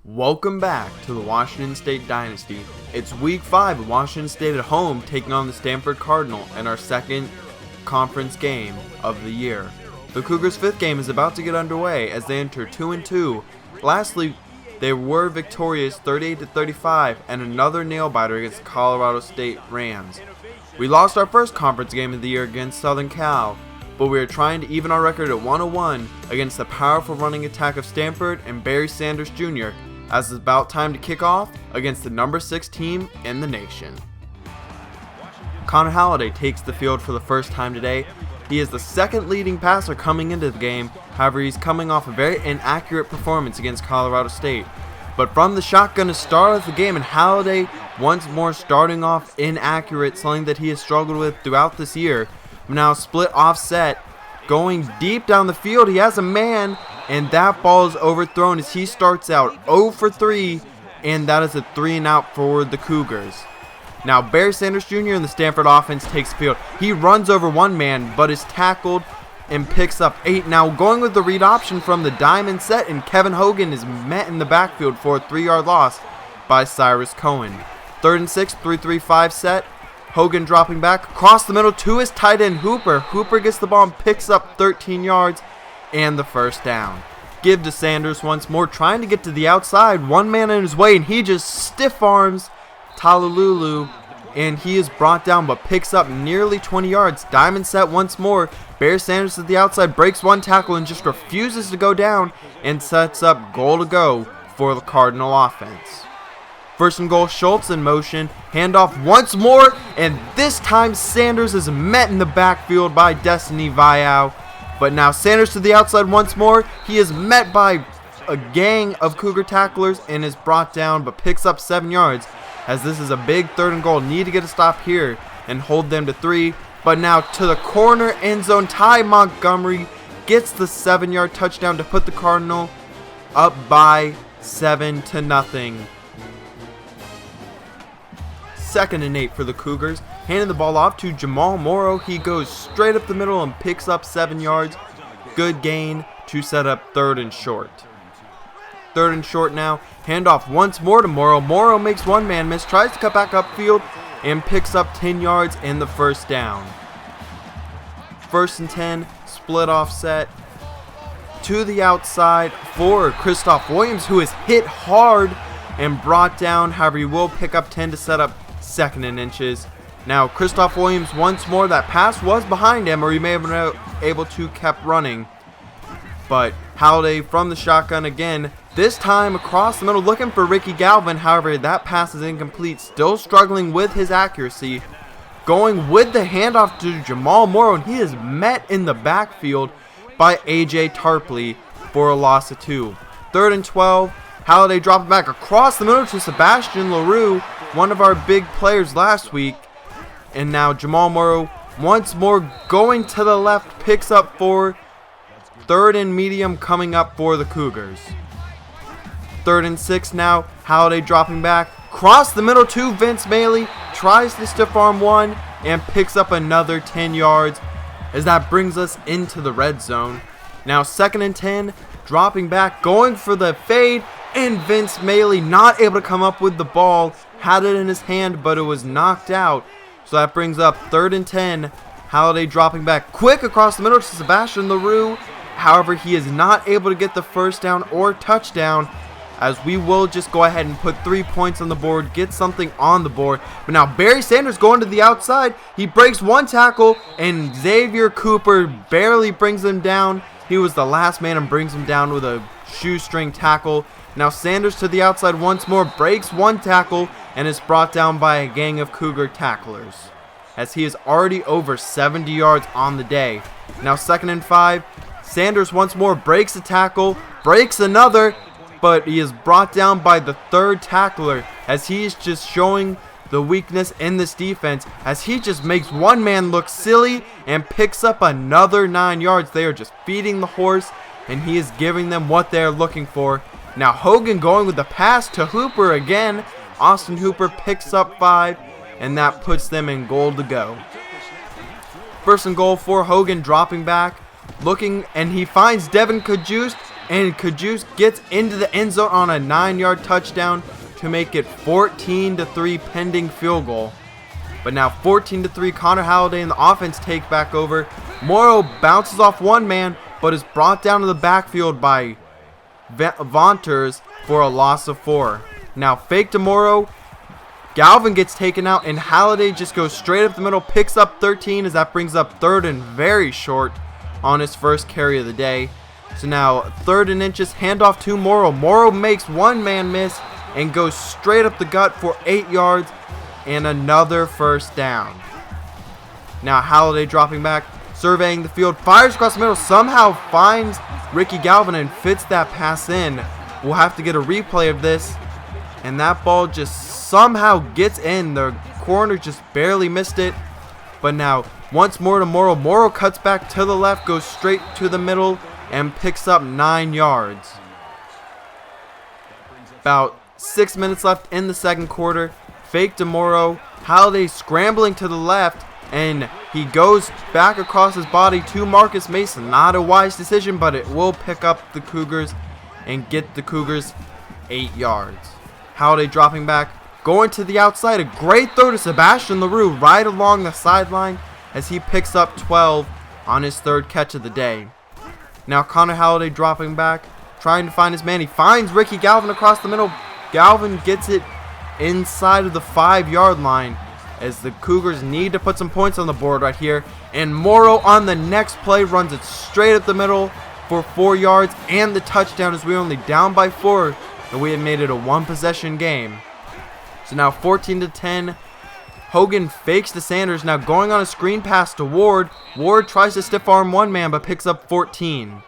Welcome back to the Washington State Dynasty. It's week 5 of Washington State at home taking on the Stanford Cardinal in our second conference game of the year. The Cougars' 5th game is about to get underway as they enter 2-2. Lastly, they were victorious 38-35 and another nail-biter against the Colorado State Rams. We lost our first conference game of the year against Southern Cal, but we are trying to even our record at 1-1 against the powerful running attack of Stanford and Barry Sanders Jr., as it's about time to kick off against the number 6 team in the nation. Connor Halliday takes the field for the first time today. He is the second leading passer coming into the game, however he's coming off a very inaccurate performance against Colorado State. But from the shotgun to start off the game, and Halliday once more starting off inaccurate, something that he has struggled with throughout this year. Now split offset, going deep down the field, he has a man, and that ball is overthrown as he starts out 0 for 3, and that is a 3-and-out for the Cougars. Now Barry Sanders Jr. in the Stanford offense takes the field. He runs over one man, but is tackled and picks up 8. Now going with the read option from the diamond set, and Kevin Hogan is met in the backfield for a 3-yard loss by Cyrus Cohen. 3rd and 6, 3-3-5 set. Hogan dropping back across the middle to his tight end Hooper. Hooper gets the ball and picks up 13 yards and the first down. Give to Sanders once more, trying to get to the outside. One man in his way, and he just stiff arms Talululu, and he is brought down but picks up nearly 20 yards. Diamond set once more. Barry Sanders at the outside breaks one tackle and just refuses to go down and sets up goal to go for the Cardinal offense. First and goal, Schultz in motion, handoff once more, and this time Sanders is met in the backfield by Destiny Viau. But now Sanders to the outside once more, he is met by a gang of Cougar tacklers and is brought down but picks up 7 yards, as this is a big 3rd and goal. Need to get a stop here and hold them to 3. But now to the corner end zone, Ty Montgomery gets the 7-yard touchdown to put the Cardinal up by 7-0. 2nd and 8 for the Cougars, handing the ball off to Jamal Morrow. He goes straight up the middle and picks up 7 yards. Good gain to set up 3rd and short. 3rd and short now, handoff once more to Morrow. Morrow makes one man miss, tries to cut back upfield, and picks up 10 yards and the first down. 1st and 10, split offset to the outside for Christoph Williams, who is hit hard and brought down. However, he will pick up 10 to set up 2nd and inches. Now Christoph Williams once more. That pass was behind him, or he may have been able to kept running. But Halliday from the shotgun again, this time across the middle looking for Ricky Galvin. However, that pass is incomplete, still struggling with his accuracy. Going with the handoff to Jamal Morrow, and he is met in the backfield by AJ Tarpley for a loss of 2. 3rd and 12, Halliday dropping back across the middle to Sebastian LaRue, one of our big players last week. And now Jamal Morrow once more going to the left, picks up 4. 3rd and medium coming up for the Cougars. 3rd and 6 now, Halliday dropping back across the middle to Vince Maley, tries to stiff arm one and picks up another 10 yards, as that brings us into the red zone. Now 2nd and 10, dropping back, going for the fade, and Vince Maley not able to come up with the ball. Had it in his hand, but it was knocked out. So that brings up 3rd and 10. Halliday dropping back quick across the middle to Sebastian LaRue. However, he is not able to get the first down or touchdown, as we will just go ahead and put 3 points on the board, get something on the board. But now Barry Sanders going to the outside. He breaks one tackle, and Xavier Cooper barely brings him down. He was the last man and brings him down with a shoestring tackle. Now Sanders to the outside once more, breaks one tackle, and is brought down by a gang of Cougar tacklers, as he is already over 70 yards on the day. Now 2nd and 5, Sanders once more breaks a tackle, breaks another, but he is brought down by the 3rd tackler, as he is just showing the weakness in this defense, as he just makes one man look silly and picks up another 9 yards. They are just feeding the horse, and he is giving them what they are looking for. Now Hogan going with the pass to Hooper again. Austin Hooper picks up 5, and that puts them in goal to go. 1st and goal for Hogan, dropping back, looking, and he finds Devin Kajust, And Cougars gets into the end zone on a 9-yard touchdown to make it 14-3 pending field goal. But now 14-3, Connor Halliday and the offense take back over. Morrow bounces off one man, but is brought down to the backfield by Vaunters for a loss of 4. Now fake to Morrow. Galvin gets taken out, and Halliday just goes straight up the middle, picks up 13 as that brings up 3rd and very short on his first carry of the day. So now 3rd and inches, handoff to Morrow. Morrow makes one man miss and goes straight up the gut for 8 yards and another first down. Now Halliday dropping back, surveying the field, fires across the middle, somehow finds Ricky Galvin and fits that pass in. We'll have to get a replay of this, and that ball just somehow gets in. The corner just barely missed it. But now once more to Morrow. Morrow cuts back to the left, goes straight to the middle, and picks up 9 yards. About 6 minutes left in the second quarter. Fake to Morrow. Halliday scrambling to the left, and he goes back across his body to Marcus Mason. Not a wise decision, but it will pick up the Cougars and get the Cougars 8 yards. Halliday dropping back, going to the outside. A great throw to Sebastian LaRue right along the sideline as he picks up 12 on his 3rd catch of the day. Now Connor Halliday dropping back, trying to find his man. He finds Ricky Galvin across the middle. Galvin gets it inside of the 5-yard line as the Cougars need to put some points on the board right here. And Morrow on the next play runs it straight up the middle for 4 yards and the touchdown as we're only down by 4, and we have made it a 1-possession game. So now 14-10. Hogan fakes to Sanders, now going on a screen pass to Ward. Ward tries to stiff arm one man but picks up 14.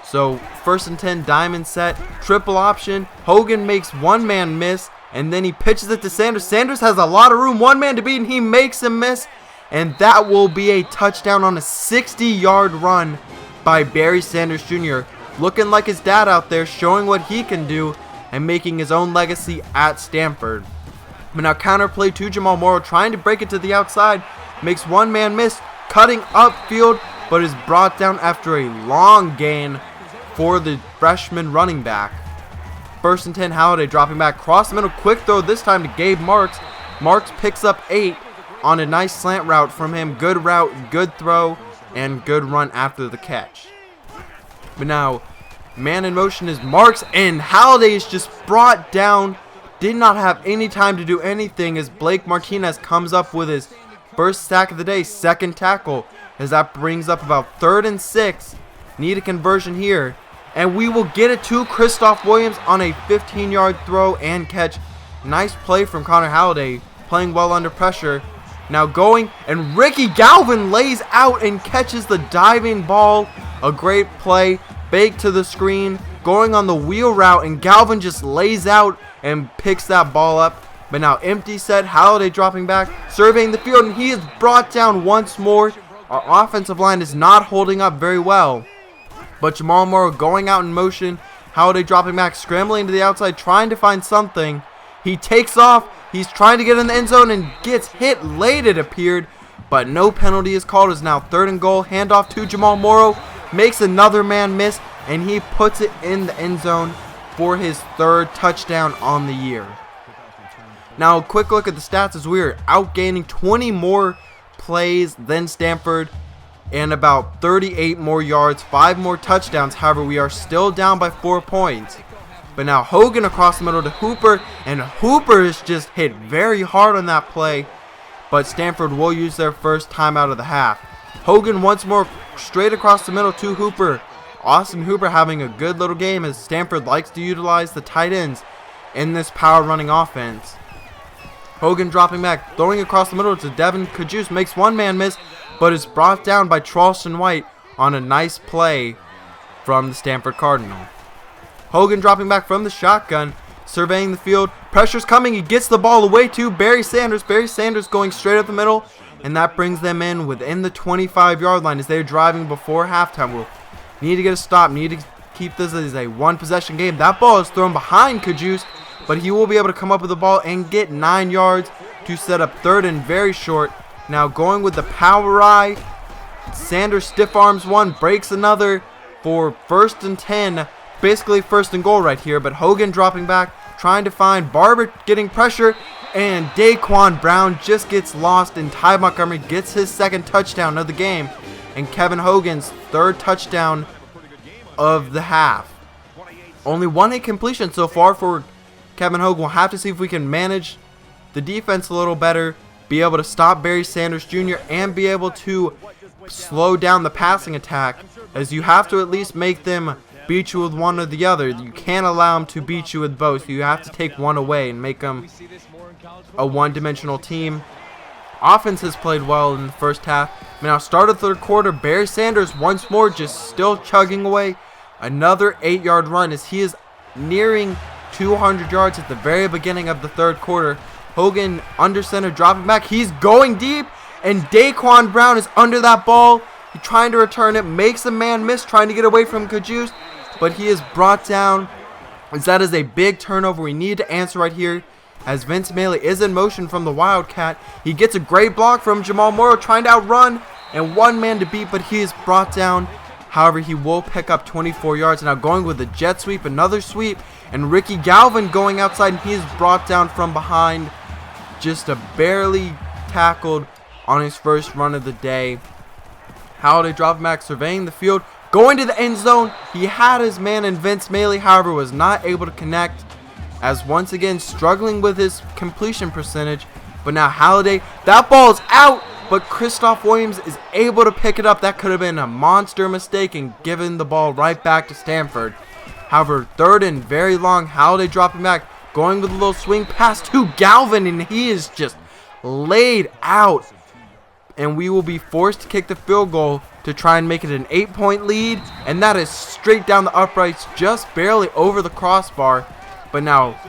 So 1st and 10, diamond set, triple option. Hogan makes one man miss, and then he pitches it to Sanders. Sanders has a lot of room, one man to beat, and he makes him miss. And that will be a touchdown on a 60-yard run by Barry Sanders Jr. Looking like his dad out there, showing what he can do and making his own legacy at Stanford. But now counterplay to Jamal Morrow, trying to break it to the outside. Makes one man miss, cutting upfield, but is brought down after a long gain for the freshman running back. 1st and 10, Halliday dropping back, cross the middle, quick throw this time to Gabe Marks. Marks picks up 8 on a nice slant route from him. Good route, good throw, and good run after the catch. But now, man in motion is Marks, and Halliday is just brought down. Did not have any time to do anything as Blake Martinez comes up with his first sack of the day, 2nd tackle, as that brings up about 3rd and 6. Need a conversion here. And we will get it to Christoph Williams on a 15-yard throw and catch. Nice play from Connor Halliday, playing well under pressure. Now going, and Ricky Galvin lays out and catches the diving ball. A great play, baked to the screen, going on the wheel route, and Galvin just lays out and picks that ball up. But now empty set, Halliday dropping back, surveying the field, and he is brought down once more. Our offensive line is not holding up very well. But Jamal Morrow going out in motion, Halliday dropping back, scrambling to the outside, trying to find something. He takes off, he's trying to get in the end zone and gets hit late, it appeared. But no penalty is called. It's now 3rd and goal, handoff to Jamal Morrow, makes another man miss, and he puts it in the end zone for his 3rd touchdown on the year. Now a quick look at the stats as we are outgaining 20 more plays than Stanford and about 38 more yards, 5 more touchdowns. However, we are still down by 4 points. But now Hogan across the middle to Hooper, and Hooper is just hit very hard on that play. But Stanford will use their first timeout of the half. Hogan once more straight across the middle to Hooper. Austin Hooper having a good little game as Stanford likes to utilize the tight ends in this power running offense. Hogan dropping back, throwing across the middle to Devin Kajus, makes one man miss, but is brought down by Charleston White on a nice play from the Stanford Cardinal. Hogan dropping back from the shotgun, surveying the field. Pressure's coming. He gets the ball away to Barry Sanders. Barry Sanders going straight up the middle, and that brings them in within the 25-yard line as they're driving before halftime. We'll need to get a stop. Need to keep this as a 1-possession game. That ball is thrown behind Kajus, but he will be able to come up with the ball and get 9 yards to set up 3rd and very short. Now going with the power eye, Sanders stiff arms one, breaks another for 1st and 10. Basically 1st and goal right here, but Hogan dropping back, trying to find Barber, getting pressure, and Daquan Brown just gets lost, and Ty Montgomery gets his 2nd touchdown of the game, and Kevin Hogan's 3rd touchdown of the half. Only 1 incompletion so far for Kevin Hogan. We'll have to see if we can manage the defense a little better, be able to stop Barry Sanders Jr., and be able to slow down the passing attack, as you have to at least make them beat you with one or the other. You can't allow them to beat you with both. You have to take one away and make them a one-dimensional team. Offense has played well in the first half. Now start of 3rd quarter, Barry Sanders once more just still chugging away. Another 8-yard run as he is nearing 200 yards at the very beginning of the 3rd quarter. Hogan under center, dropping back. He's going deep, and Daquan Brown is under that ball. He's trying to return it, makes a man miss, trying to get away from Kajus, but he is brought down, as that is a big turnover. We need to answer right here, as Vince Maley is in motion from the Wildcat. He gets a great block from Jamal Morrow, trying to outrun, and 1 man to beat, but he is brought down. However, he will pick up 24 yards. Now going with a jet sweep, another sweep, and Ricky Galvin going outside, and he is brought down from behind. Just a barely tackled on his first run of the day. Holiday dropping back, surveying the field, going to the end zone. He had his man in Vince Maley, however, was not able to connect, as once again struggling with his completion percentage. But now Holiday, that ball is out, but Christoph Williams is able to pick it up. That could have been a monster mistake and given the ball right back to Stanford. However, 3rd and very long, Holiday dropping back, going with a little swing pass to Galvin, and he is just laid out. And we will be forced to kick the field goal to try and make it an 8-point lead, and that is straight down the uprights, just barely over the crossbar. But now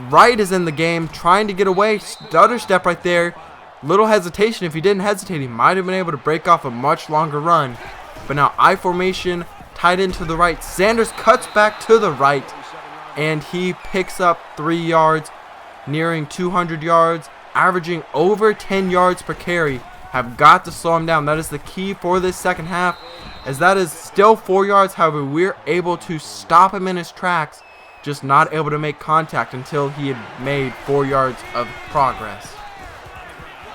Wright is in the game, trying to get away. Stutter step right there. Little hesitation. If he didn't hesitate, he might have been able to break off a much longer run. But now I formation, tight end to the right. Sanders cuts back to the right, and he picks up 3 yards, nearing 200 yards, averaging over 10 yards per carry. Have got to slow him down. That is the key for this second half, as that is still 4 yards. However, we're able to stop him in his tracks, just not able to make contact until he had made 4 yards of progress.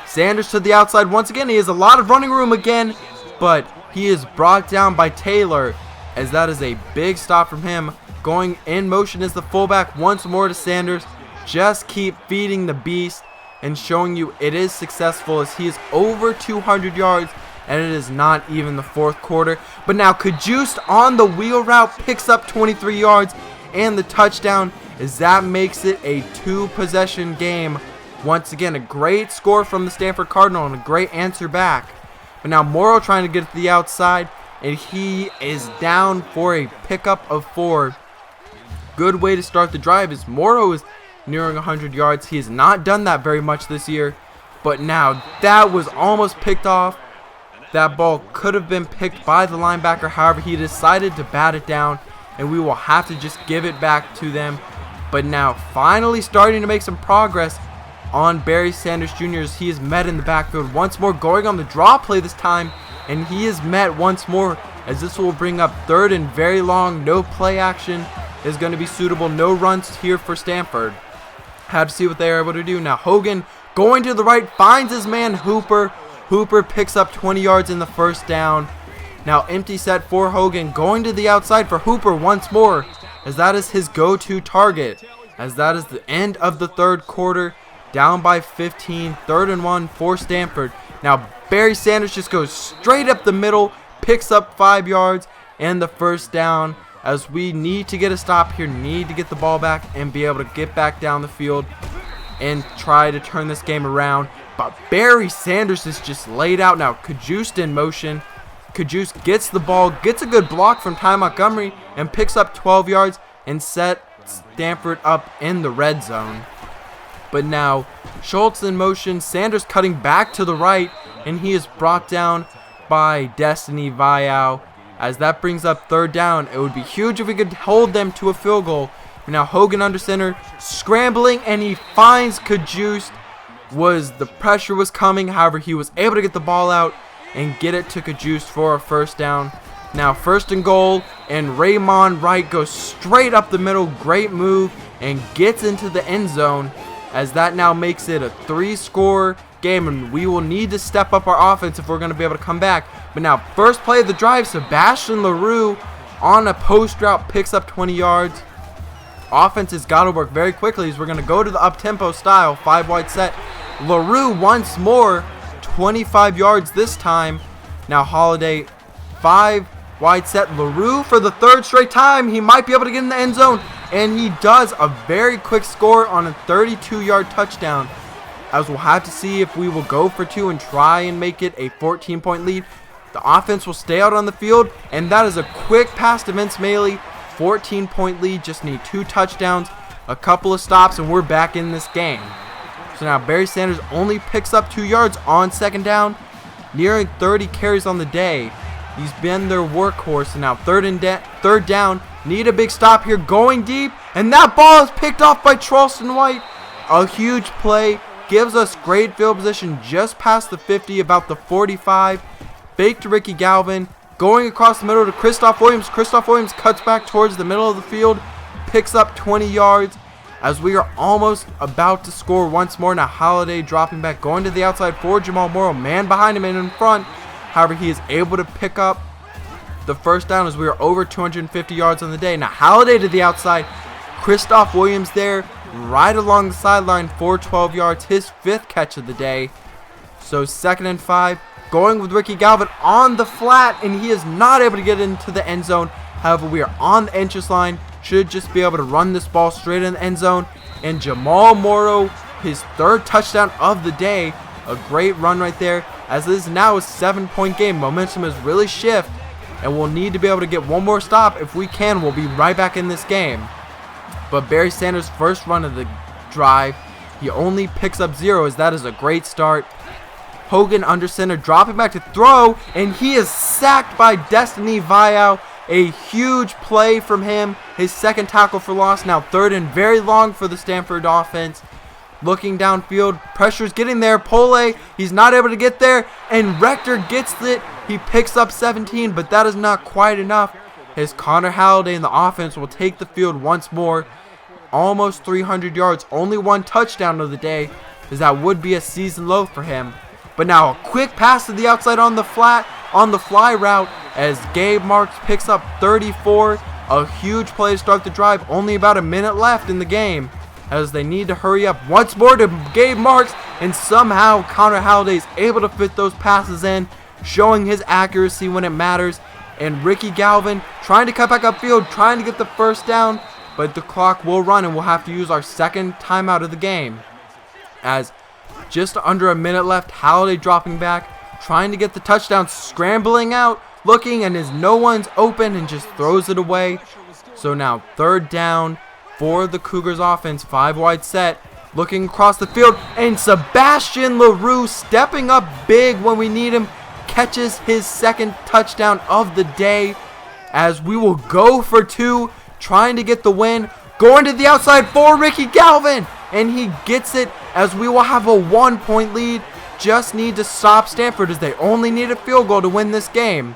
Sanders to the outside once again. He has a lot of running room again, but he is brought down by Taylor, as that is a big stop from him. Going in motion is the fullback once more to Sanders. Just keep feeding the beast and showing you it is successful, as he is over 200 yards, and it is not even the 4th quarter. But now Kajust on the wheel route picks up 23 yards and the touchdown, as that makes it a 2-possession game. Once again, a great score from the Stanford Cardinal and a great answer back. But now Morrow trying to get to the outside, and he is down for a pickup of 4. Good way to start the drive, as Morrow is nearing 100 yards. He has not done that very much this year, but now that was almost picked off. That ball could have been picked by the linebacker. However, he decided to bat it down, and we will have to just give it back to them. But now finally starting to make some progress on Barry Sanders Jr. as he is met in the backfield once more, going on the draw play this time, and he is met once more, as this will bring up 3rd and very long. No play action is going to be suitable. No runs here for Stanford. Have to see what they are able to do. Now Hogan going to the right, finds his man Hooper. Hooper picks up 20 yards in the first down. Now empty set for Hogan, going to the outside for Hooper once more, as that is his go-to target, as that is the end of the 3rd quarter. Down by 15, 3rd and 1 for Stanford. Now Barry Sanders just goes straight up the middle, picks up 5 yards and the first down, as we need to get a stop here, need to get the ball back and be able to get back down the field and try to turn this game around. But Barry Sanders is just laid out now. Kajust in motion. Kajust gets the ball, gets a good block from Ty Montgomery, and picks up 12 yards and set Stanford up in the red zone. But now Schultz in motion, Sanders cutting back to the right, and he is brought down by Destiny Viau, as that brings up 3rd down. It would be huge if we could hold them to a field goal. But now Hogan under center, scrambling, and he finds Kajust. The pressure was coming, however he was able to get the ball out, and get it to Cougars for a first down. Now 1st and goal, and Raymond Wright goes straight up the middle. Great move, and gets into the end zone, as that now makes it a 3-score game, and we will need to step up our offense if we're going to be able to come back. But now first play of the drive, Sebastian LaRue on a post route picks up 20 yards. Offense has got to work very quickly, as we're going to go to the up-tempo style 5-wide set. LaRue once more, 25 yards this time. Now Holiday, 5-wide set. LaRue for the 3rd straight time. He might be able to get in the end zone, and he does. A very quick score on a 32-yard touchdown, as we'll have to see if we will go for 2 and try and make it a 14-point lead. The offense will stay out on the field, and that is a quick pass to Vince Maley. 14-point lead, just need 2 touchdowns, a couple of stops, and we're back in this game. So now Barry Sanders only picks up 2 yards on 2nd down, nearing 30 carries on the day. He's been their workhorse, and now 3rd down, need a big stop here, going deep, and that ball is picked off by Charleston White. A huge play, gives us great field position just past the 50, about the 45. Fake to Ricky Galvin, going across the middle to Christoph Williams. Christoph Williams cuts back towards the middle of the field, picks up 20 yards, as we are almost about to score once more. Now Holiday dropping back, going to the outside for Jamal Morrow, man behind him and in front. However, he is able to pick up the first down, as we are over 250 yards on the day. Now Holiday to the outside, Christoph Williams there right along the sideline for 12 yards, his 5th catch of the day. So 2nd and 5, going with Ricky Galvin on the flat, and he is not able to get into the end zone. However, we are on the inches line, should just be able to run this ball straight in the end zone. And Jamal Morrow, his 3rd touchdown of the day. A great run right there, as this is now a 7-point game. Momentum has really shifted, and we'll need to be able to get one more stop. If we can, we'll be right back in this game. But Barry Sanders' first run of the drive, he only picks up 0, as that is a great start. Hogan under center, dropping back to throw, and he is sacked by Destiny Viau. A huge play from him, his 2nd tackle for loss. Now 3rd and very long for the Stanford offense. Looking downfield, pressure's getting there. Pole, he's not able to get there, and Rector gets it. He picks up 17, but that is not quite enough, as Connor Halliday and the offense will take the field once more. Almost 300 yards, only 1 touchdown of the day, as that would be a season low for him. But now a quick pass to the outside on the fly route, as Gabe Marks picks up 34. A huge play to start the drive. Only about a minute left in the game, as they need to hurry up once more to Gabe Marks, and somehow Connor Halliday is able to fit those passes in, showing his accuracy when it matters. And Ricky Galvin trying to cut back upfield, trying to get the first down, but the clock will run, and we'll have to use our 2nd timeout of the game. As just under a minute left, Halliday dropping back, trying to get the touchdown, scrambling out, looking, and as no one's open, and just throws it away. So now 3rd down for the Cougars offense, 5-wide set, looking across the field, and Sebastian LaRue stepping up big when we need him, catches his 2nd touchdown of the day, as we will go for 2, trying to get the win, going to the outside for Ricky Galvin, and he gets it, as we will have a 1-point lead. Just need to stop Stanford, as they only need a field goal to win this game.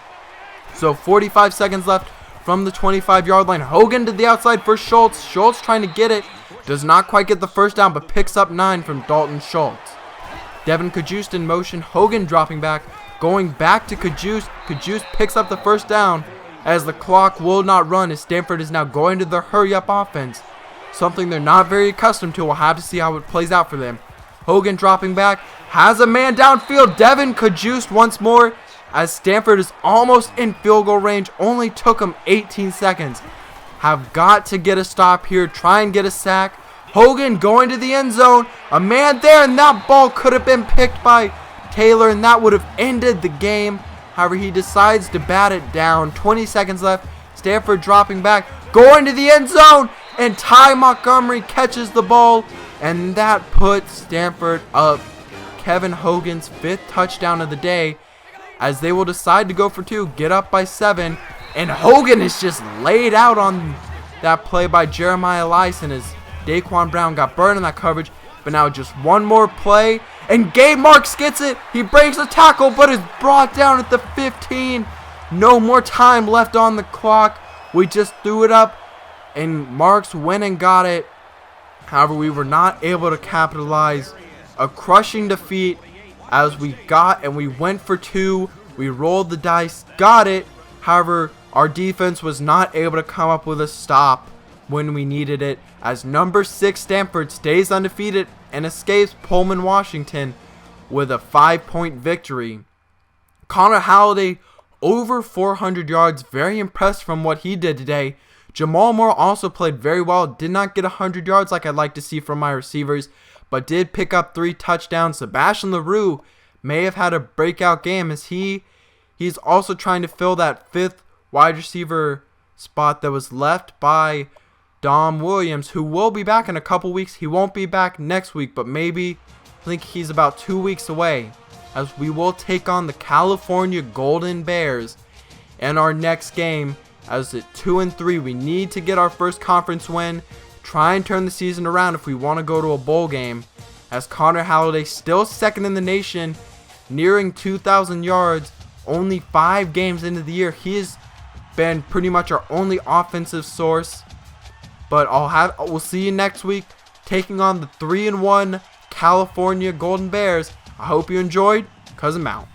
So 45 seconds left from the 25-yard line. Hogan to the outside for Schultz. Schultz trying to get it. Does not quite get the first down, but picks up 9 from Dalton Schultz. Devin Kajust in motion. Hogan dropping back. Going back to Kajust. Kajust picks up the first down, as the clock will not run, as Stanford is now going to their hurry-up offense. Something they're not very accustomed to. We'll have to see how it plays out for them. Hogan dropping back. Has a man downfield. Devin Kajust once more, as Stanford is almost in field goal range. Only took him 18 seconds. Have got to get a stop here. Try and get a sack. Hogan going to the end zone. A man there, and that ball could have been picked by Taylor, and that would have ended the game. However, he decides to bat it down. 20 seconds left. Stanford dropping back. Going to the end zone, and Ty Montgomery catches the ball, and that puts Stanford up. Kevin Hogan's 5th touchdown of the day, as they will decide to go for 2, get up by 7, and Hogan is just laid out on that play by Jeremiah Lyson, as Daquan Brown got burned in that coverage. But now just one more play, And Gabe Marks gets it. He breaks a tackle, but is brought down at the 15. No more time left on the clock. We just threw it up, and Marks went and got it. However, we were not able to capitalize. A crushing defeat as we went for 2. We rolled the dice, got it. However, our defense was not able to come up with a stop when we needed it, as number 6 Stanford stays undefeated and escapes Pullman, Washington with a 5-point victory. Connor Halliday over 400 yards, very impressed from what he did today. Jamal Moore also played very well, did not get 100 yards like I'd like to see from my receivers, but did pick up 3 touchdowns. Sebastian LaRue may have had a breakout game, as he's also trying to fill that 5th wide receiver spot that was left by Dom Williams, who will be back in a couple weeks. He won't be back next week, but maybe, I think he's about 2 weeks away, as we will take on the California Golden Bears in our next game. As at 2-3, we need to get our first conference win, try and turn the season around if we want to go to a bowl game, as Connor Halliday still 2nd in the nation, nearing 2,000 yards, only 5 games into the year. He has been pretty much our only offensive source. But we'll see you next week, taking on the 3-1 California Golden Bears. I hope you enjoyed, 'cause I'm out.